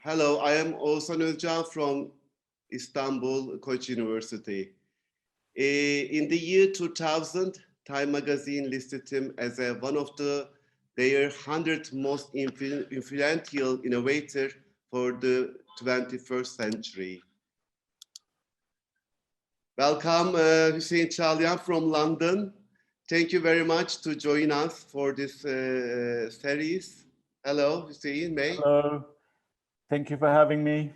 Hello, I am Oğuzhan Özcan from Istanbul, Koç University. In the year 2000, Time magazine listed him as one of their 100 most influential innovator for the 21st century. Welcome, Hussein Chalayan from London. Thank you very much to join us for this series. Hello, Hussein, May. Hello. Thank you for having me.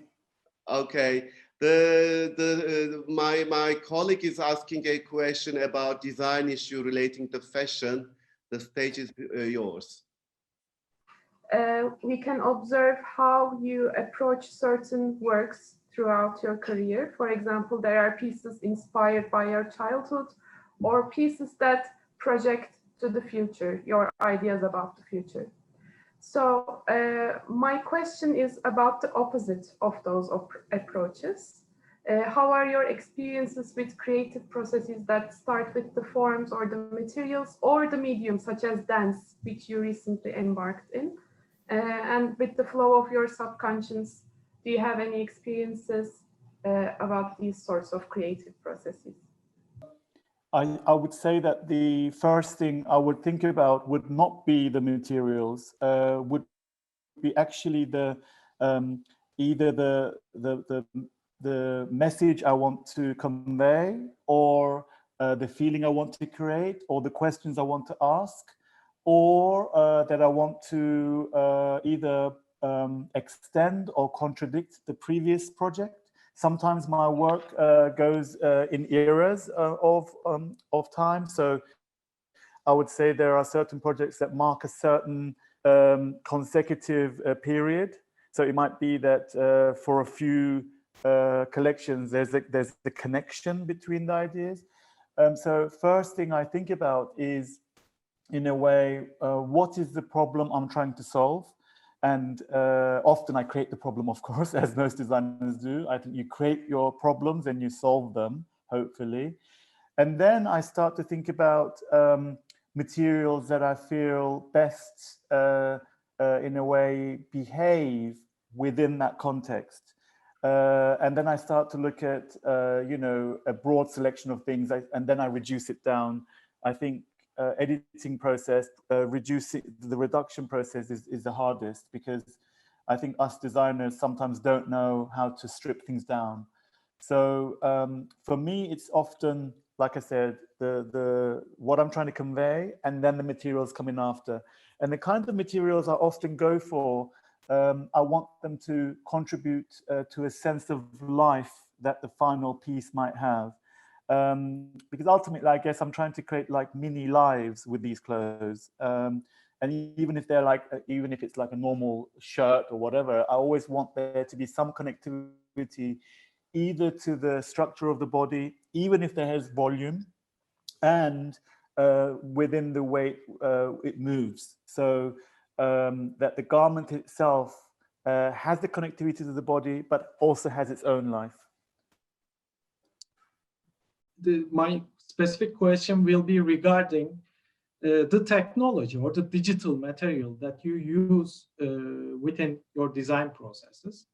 Okay. My colleague is asking a question about design issue relating to fashion. The stage is yours. We can observe how you approach certain works throughout your career. For example, there are pieces inspired by your childhood or pieces that project to the future, your ideas about the future. So my question is about the opposite of those approaches. How are your experiences with creative processes that start with the forms or the materials or the medium such as dance, which you recently embarked in? And with the flow of your subconscious, do you have any experiences about these sorts of creative processes? I would say that the first thing I would think about would not be the materials, would be actually the either the message I want to convey, or the feeling I want to create, or the questions I want to ask, or that I want to either extend or contradict the previous project. Sometimes my work goes in eras of time. So I would say there are certain projects that mark a certain consecutive period. So it might be that for a few collections, there's the connection between the ideas. So first thing I think about is, in a way, what is the problem I'm trying to solve? And often I create the problem, of course, as most designers do. I think you create your problems and you solve them, hopefully. And then I start to think about materials that I feel best, in a way, behave within that context. And then I start to look at, a broad selection of things, and then I reduce it down. I think editing process, the reduction process is the hardest, because I think us designers sometimes don't know how to strip things down. So for me, it's often, like I said, the what I'm trying to convey, and then the materials come in after. And the kind of materials I often go for, I want them to contribute to a sense of life that the final piece might have. Because ultimately, I guess I'm trying to create like mini lives with these clothes. And even if it's like a normal shirt or whatever, I always want there to be some connectivity, either to the structure of the body, even if there is volume, and within the way it moves. So that the garment itself has the connectivity to the body, but also has its own life. My specific question will be regarding the technology or the digital material that you use within your design processes.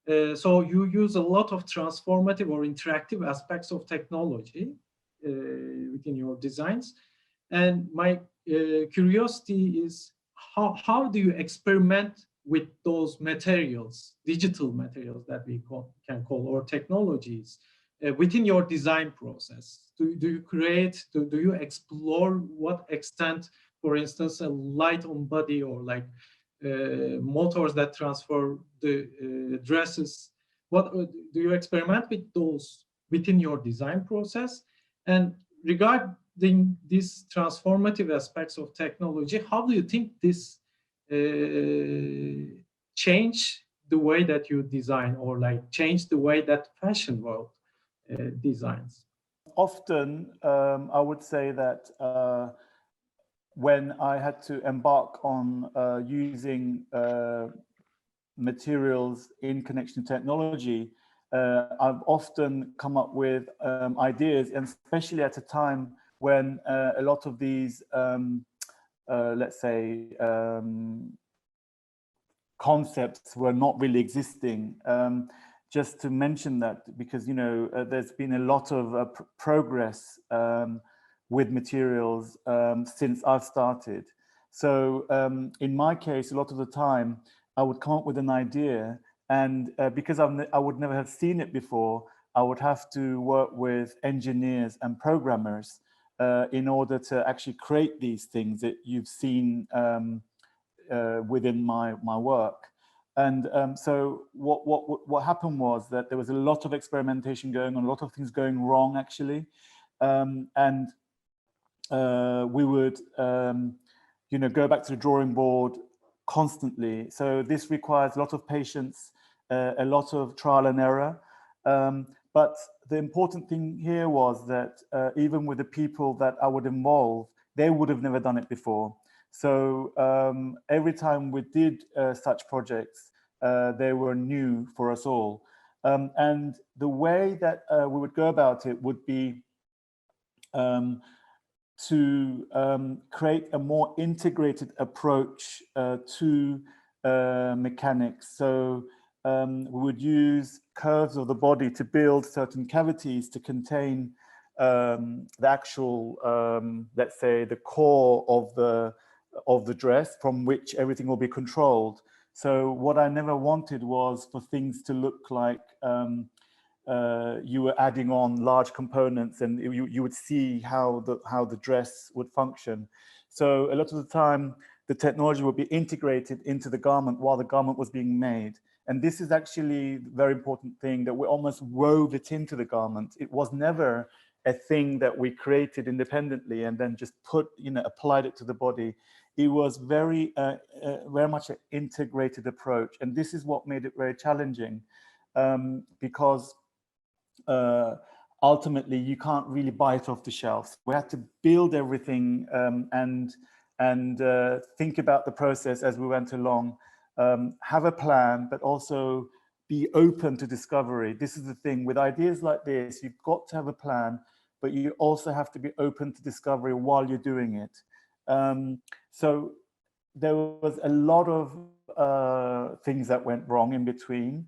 So you use a lot of transformative or interactive aspects of technology within your designs. And my curiosity is, how do you experiment with those materials, digital materials that we can call, or technologies, within your design process? Do you create, do you explore what extent, for instance, a light on body, or like motors that transfer the dresses? What do you experiment with those within your design process? And regarding these transformative aspects of technology, how do you think this change the way that you design, or like change the way that fashion world designs? Often, I would say that when I had to embark on using materials in connection to technology, I've often come up with ideas, and especially at a time when a lot of these, let's say, concepts were not really existing. Just to mention that, because there's been a lot of progress with materials since I've started. So in my case, a lot of the time, I would come up with an idea, and because I would never have seen it before, I would have to work with engineers and programmers in order to actually create these things that you've seen within my work. And so what happened was that there was a lot of experimentation going on, a lot of things going wrong, actually. And we would, go back to the drawing board constantly. So this requires a lot of patience, a lot of trial and error. But the important thing here was that even with the people that I would involve, they would have never done it before. So every time we did such projects, they were new for us all. And the way that we would go about it would be to create a more integrated approach to mechanics. So we would use curves of the body to build certain cavities to contain the actual, let's say, the core of the dress from which everything will be controlled. So what I never wanted was for things to look like you were adding on large components, and you would see how the dress would function. So a lot of the time, the technology would be integrated into the garment while the garment was being made. And this is actually a very important thing, that we almost wove it into the garment. It was never a thing that we created independently and then just applied it to the body. It was very much an integrated approach. And this is what made it very challenging, because ultimately you can't really buy it off the shelf. We had to build everything and think about the process as we went along, have a plan, but also be open to discovery. This is the thing with ideas like this, you've got to have a plan, but you also have to be open to discovery while you're doing it. So there was a lot of things that went wrong in between.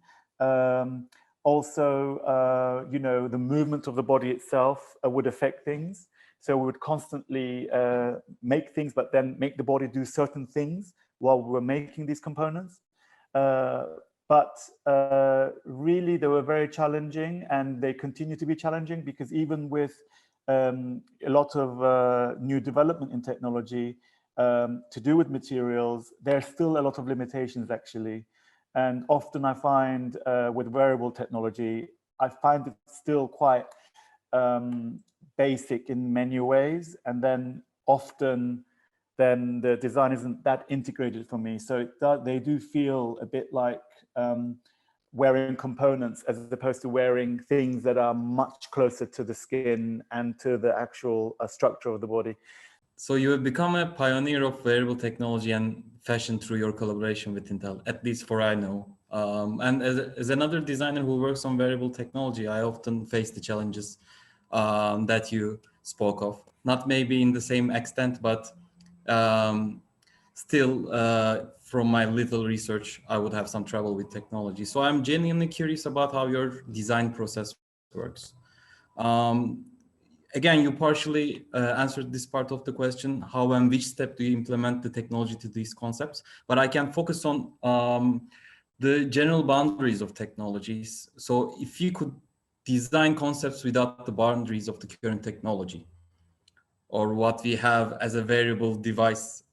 Also, the movement of the body itself would affect things. So we would constantly make things, but then make the body do certain things while we were making these components. But really, they were very challenging, and they continue to be challenging, because even with a lot of new development in technology to do with materials, there's still a lot of limitations, actually. And often I find with wearable technology, I find it still quite basic in many ways. And then often then the design isn't that integrated for me. So they do feel a bit like wearing components as opposed to wearing things that are much closer to the skin and to the actual structure of the body. So you have become a pioneer of wearable technology and fashion through your collaboration with Intel, at least for I know. And as another designer who works on wearable technology, I often face the challenges that you spoke of. Not maybe in the same extent, but still, from my little research, I would have some trouble with technology. So I'm genuinely curious about how your design process works. Again, you partially answered this part of the question, how and which step do you implement the technology to these concepts? But I can focus on the general boundaries of technologies. So if you could design concepts without the boundaries of the current technology, or what we have as a variable device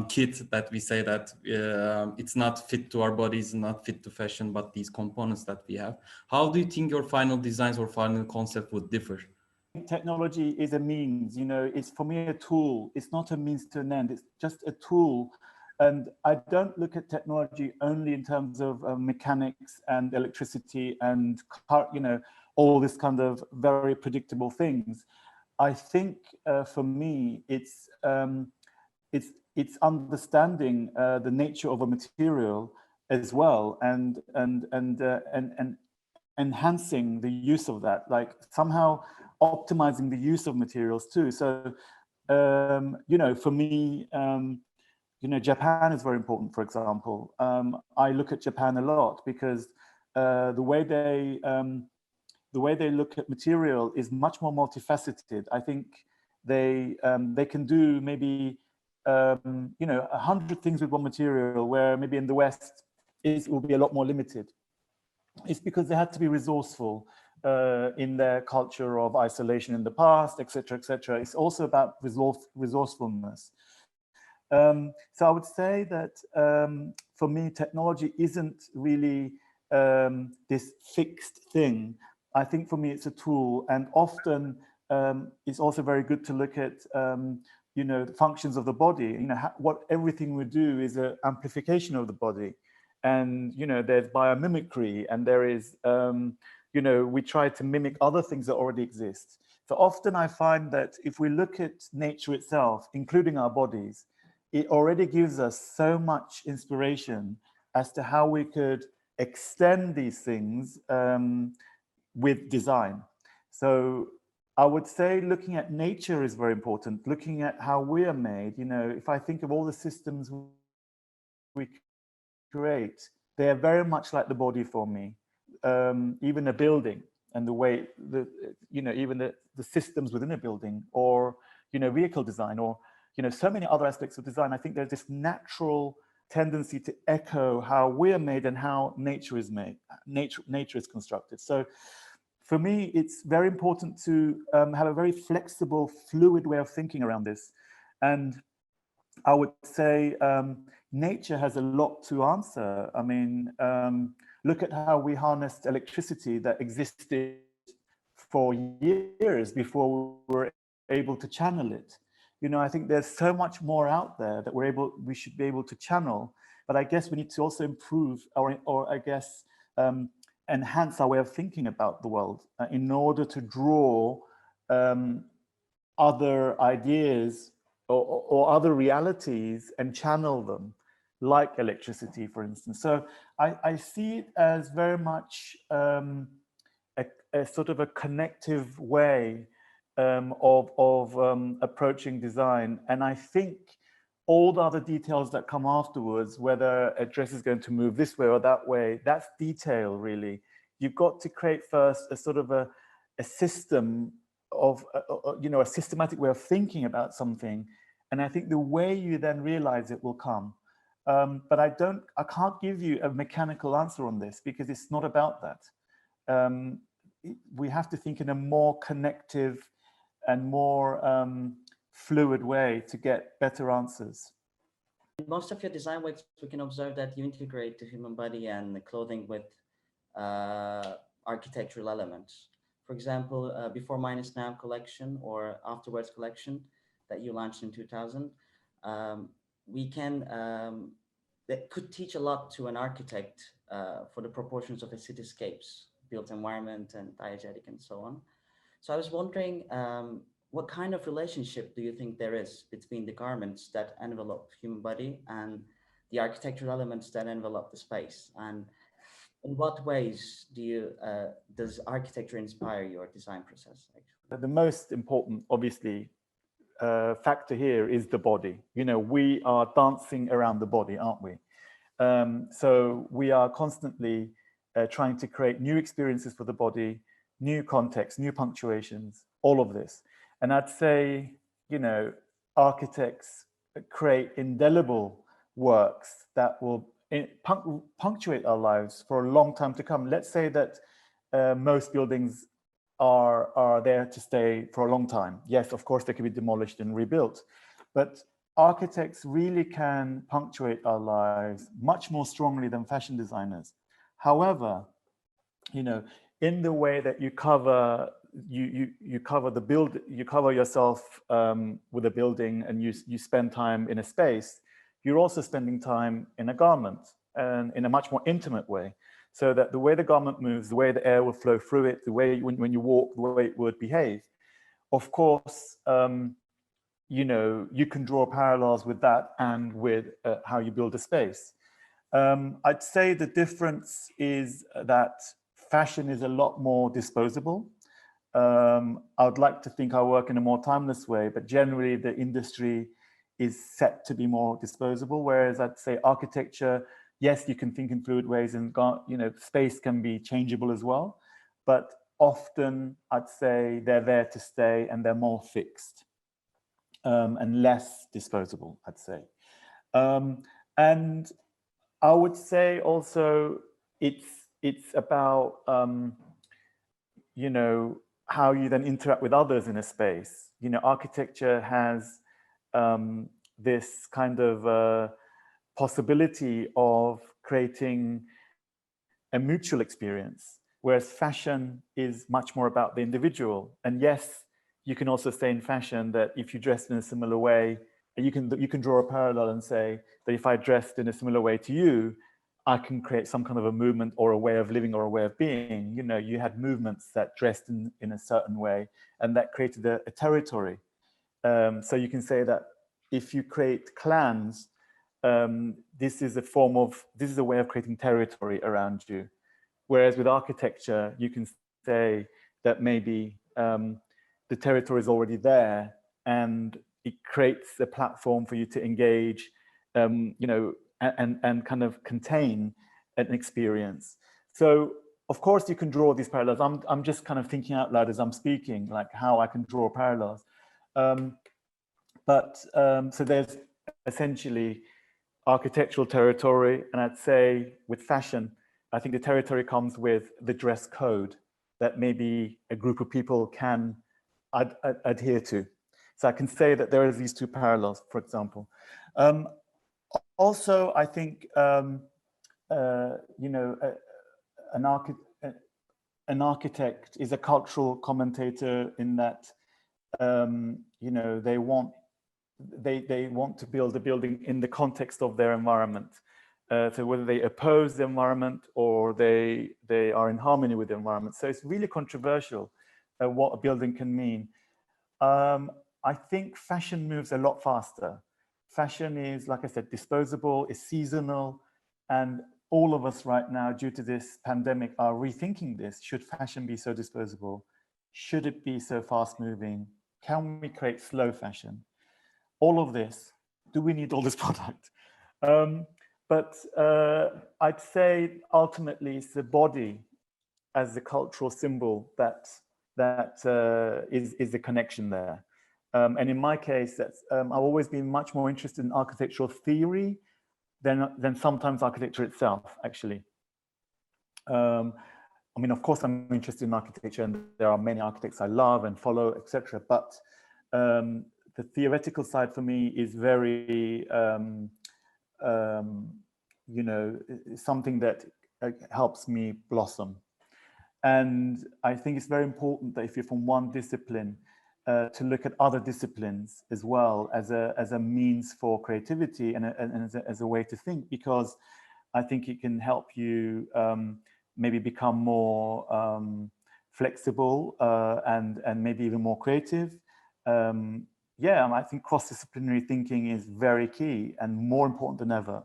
kit that we say that it's not fit to our bodies, not fit to fashion, but these components that we have, how do you think your final designs or final concept would differ? Technology is a means, it's for me a tool. It's not a means to an end. It's just a tool. And I don't look at technology only in terms of mechanics and electricity and, all this kind of very predictable things. I think for me, it's understanding the nature of a material as well, and enhancing the use of that, like somehow optimizing the use of materials too. So, for me, you know, Japan is very important, for example. I look at Japan a lot because the way they look at material is much more multifaceted. I think they can do maybe you know, 100 things with one material, where maybe in the West it will be a lot more limited. It's because they had to be resourceful in their culture of isolation in the past, etc., etc. It's also about resourcefulness. So I would say that for me, technology isn't really this fixed thing. I think for me, it's a tool, and often it's also very good to look at you know, the functions of the body. You know, what everything we do is an amplification of the body, and you know, there's biomimicry, and there is you know, we try to mimic other things that already exist. So often I find that if we look at nature itself, including our bodies, it already gives us so much inspiration as to how we could extend these things with design. So I would say looking at nature is very important, looking at how we are made. You know, if I think of all the systems we create, they are very much like the body for me. Even a building and the way, you know, even the systems within a building, or, you know, vehicle design, or, you know, so many other aspects of design. I think there's this natural tendency to echo how we are made and how nature is made, nature is constructed. So for me, it's very important to have a very flexible, fluid way of thinking around this. And I would say nature has a lot to answer. I mean, look at how we harnessed electricity that existed for years before we were able to channel it. You know, I think there's so much more out there that we should be able to channel. But I guess we need to also improve or I guess, enhance our way of thinking about the world in order to draw other ideas or other realities and channel them, like electricity, for instance. So I see it as very much a sort of a connective way of approaching design. And I think all the other details that come afterwards, whether a dress is going to move this way or that way, that's detail, really. You've got to create first a sort of a system of, you know, a systematic way of thinking about something. And I think the way you then realize it will come. But I can't give you a mechanical answer on this, because it's not about that. We have to think in a more connective and more fluid way to get better answers. In most of your design works, we can observe that you integrate the human body and the clothing with architectural elements. For example, Before Mine Is Now collection or Afterwards collection that you launched in 2000, we can, that could teach a lot to an architect for the proportions of a cityscapes, built environment and diegetic and so on. So I was wondering, what kind of relationship do you think there is between the garments that envelop human body and the architectural elements that envelop the space? And in what ways does architecture inspire your design process? Actually? The most important, obviously, factor here is the body. You know, we are dancing around the body, aren't we? So we are constantly trying to create new experiences for the body, new contexts, new punctuations, all of this. And I'd say, you know, architects create indelible works that will punctuate our lives for a long time to come. Let's say that most buildings are there to stay for a long time. Yes, of course, they can be demolished and rebuilt, but architects really can punctuate our lives much more strongly than fashion designers. However, you know, in the way that you cover you cover yourself with a building, and you spend time in a space, you're also spending time in a garment, and in a much more intimate way, so that the way the garment moves, the way the air will flow through it, the way when you walk, the way it would behave. Of course, you know, you can draw parallels with that and with how you build a space. I'd say the difference is that fashion is a lot more disposable. I would like to think I work in a more timeless way, but generally the industry is set to be more disposable, whereas I'd say architecture, yes, you can think in fluid ways, and space can be changeable as well, but often I'd say they're there to stay and they're more fixed and less disposable, I'd say. And I would say also it's about how you then interact with others in a space. Architecture has this kind of possibility of creating a mutual experience, whereas fashion is much more about the individual. And yes, you can also say in fashion that if you dress in a similar way, you can draw a parallel and say that if I dressed in a similar way to you, I can create some kind of a movement or a way of living or a way of being. You had movements that dressed in a certain way, and that created a territory. So you can say that if you create clans, this is a way of creating territory around you. Whereas with architecture, you can say that maybe the territory is already there, and it creates a platform for you to engage, and kind of contain an experience. So of course you can draw these parallels. I'm just kind of thinking out loud as I'm speaking, like how I can draw parallels. So there's essentially architectural territory, and I'd say with fashion, I think the territory comes with the dress code that maybe a group of people can adhere to. So I can say that there are these two parallels, for example. Also, I think an architect is a cultural commentator in that they want to build a building in the context of their environment. So whether they oppose the environment or they are in harmony with the environment. So it's really controversial what a building can mean. I think fashion moves a lot faster. Fashion is, like I said, disposable, is seasonal, and all of us right now, due to this pandemic, are rethinking this. Should fashion be so disposable? Should it be so fast moving? Can we create slow fashion? All of this, do we need all this product? But I'd say ultimately it's the body as the cultural symbol that is the connection there. And in my case, I've always been much more interested in architectural theory than sometimes architecture itself, actually. I mean, of course, I'm interested in architecture, and there are many architects I love and follow, etc. But the theoretical side for me is very, something that helps me blossom. And I think it's very important that if you're from one discipline, to look at other disciplines as well as a means for creativity and as a way to think, because I think it can help you maybe become more flexible and maybe even more creative. I think cross-disciplinary thinking is very key and more important than ever.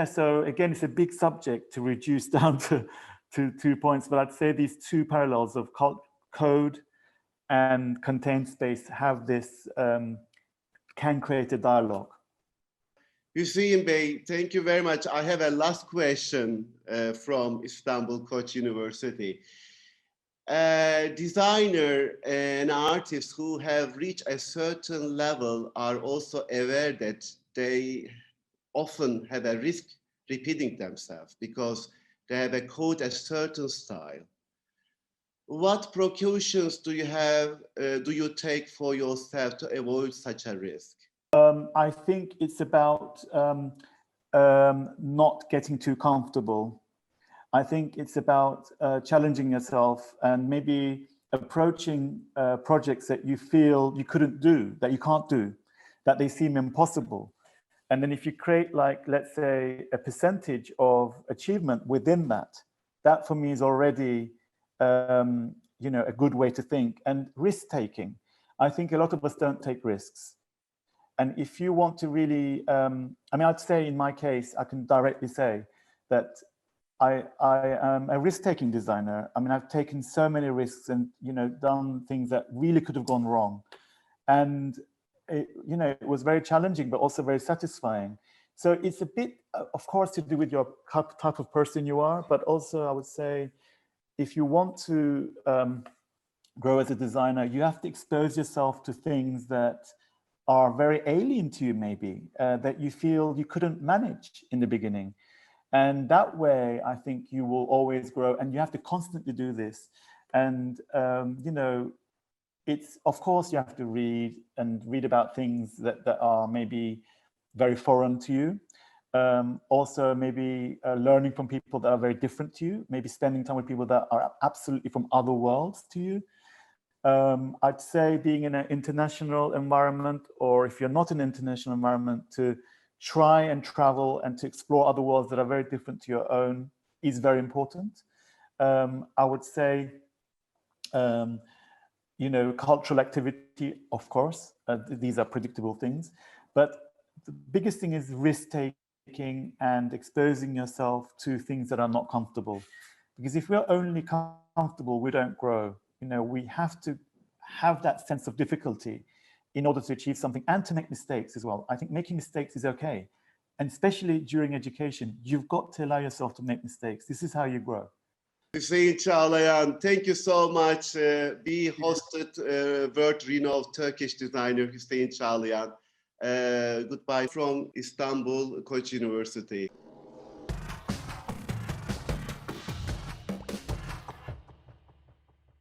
So again, it's a big subject to reduce down to 2 points, but I'd say these two parallels of code and contained space have this, can create a dialogue. Hussein Bey, thank you very much. I have a last question from Istanbul Koç University. A designer and artists who have reached a certain level are also aware that they often have a risk repeating themselves because they have a code a certain style. What precautions do you take for yourself to avoid such a risk? I think it's about not getting too comfortable. I think it's about challenging yourself and maybe approaching projects that you feel you couldn't do, that you can't do, that they seem impossible. And then if you create, like, let's say, a percentage of achievement within that, that for me is already a good way to think. And risk-taking, I think a lot of us don't take risks. And if you want to really, I'd say in my case, I can directly say that I am a risk-taking designer. I mean, I've taken so many risks and done things that really could have gone wrong. And you know, it was very challenging, but also very satisfying. So it's a bit, of course, to do with your type of person you are, but also I would say, if you want to grow as a designer, you have to expose yourself to things that are very alien to you, maybe, that you feel you couldn't manage in the beginning. And that way, I think you will always grow, and you have to constantly do this. And, you know, it's, of course, you have to read about things that are maybe very foreign to you. Also, maybe learning from people that are very different to you, maybe spending time with people that are absolutely from other worlds to you. I'd say being in an international environment, or if you're not in an international environment, to try and travel and to explore other worlds that are very different to your own is very important. I would say, you know, cultural activity, of course, these are predictable things, but the biggest thing is risk-taking and exposing yourself to things that are not comfortable. Because if we're only comfortable, we don't grow. You know, we have to have that sense of difficulty in order to achieve something, and to make mistakes as well. I think making mistakes is okay. And especially during education, you've got to allow yourself to make mistakes. This is how you grow. Hussein Chalayan, thank you so much. We hosted world-renowned Turkish designer Hussein Chalayan. Goodbye from Istanbul, Koç University.